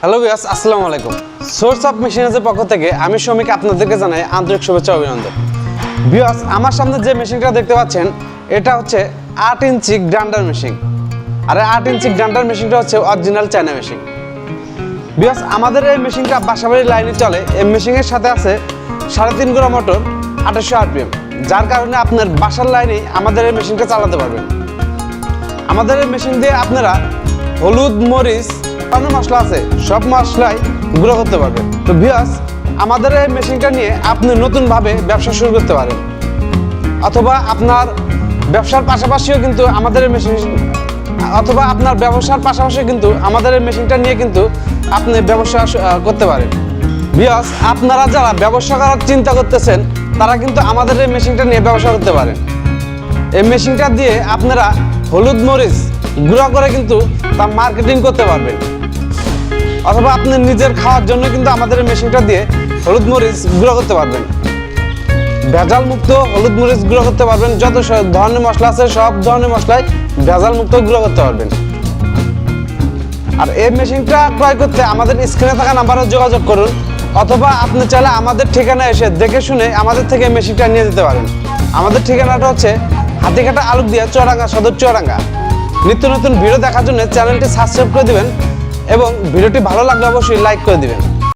Hello viewers, আসসালামু আলাইকুম। Source of মেশিনারিজের পক্ষ থেকে আমি শ্রমিক আপনাদেরকে জানাই আন্তরিক শুভেচ্ছা অভিনন্দন। ভিউয়ার্স, আমার সামনে যে মেশিনটা দেখতে পাচ্ছেন এটা হচ্ছে 8 ইঞ্চি গ্রাইন্ডার মেশিন। আর 8 ইঞ্চি গ্রাইন্ডার মেশিনটা হচ্ছে অরিজিনাল চায়না মেশিন। ভিউয়ার্স, আমাদের এই মেশিনটা বাসাবাড়ির লাইনে চলে। এই মেশিনের সাথে আছে 3.5 গোড়া মোটর, 2800 RPM, যার কারণে আপনার বাসার লাইনে আমাদের এই মেশিনটা চালাতে পারবেন। আমাদের এই মেশিন দিয়ে আপনারা হলুদ, মরিচ, অন্য মশলা আছে সব মশলাই গুঁড়ো করতে পারবেন। তো ভিউয়ার্স, আমাদের এই মেশিনটা নিয়ে আপনি নতুনভাবে ব্যবসা শুরু করতে পারেন, অথবা আপনার ব্যবসার পাশাপাশিও কিন্তু আমাদের এই মেশিন আমাদের এই মেশিনটা নিয়ে কিন্তু আপনি ব্যবসা করতে পারেন। ভিউয়ার্স, আপনারা যারা ব্যবসা করার চিন্তা করতেছেন তারা কিন্তু আমাদের এই মেশিনটা নিয়ে ব্যবসা করতে পারেন। এই মেশিনটা দিয়ে আপনারা হলুদ, মরিচ গুঁড়া করে কিন্তু তা মার্কেটিং করতে পারবেন, অথবা আপনি নিজের খাওয়ার জন্য কিন্তু আমাদের এই মেশিনটা দিয়ে হলুদ, মরিচ গুঁড়া করতে পারবেন। ভেজাল মুক্ত হলুদ, মরিচ গুঁড়া করতে পারবেন। যত ধরনের মশলা আছে সব ধরনের মশলাই ভেজাল মুক্ত গুঁড়া করতে পারবেন। আর এই মেশিনটা ক্রয় করতে আমাদের স্ক্রিনে থাকা নাম্বারে যোগাযোগ করুন, অথবা আপনি চাইলে আমাদের ঠিকানা এসে দেখে শুনে আমাদের থেকে মেশিনটা নিয়ে যেতে পারেন। আমাদের ঠিকানাটা হচ্ছে হাতিঘাটা আলুকদিয়া, চুয়াডাঙ্গা সদর, চুয়াডাঙ্গা। নিত্য নতুন ভিডিও দেখার জন্য চ্যানেলটি সাবস্ক্রাইব করে দিবেন এবং ভিডিওটি ভালো লাগলে অবশ্যই লাইক করে দিবেন।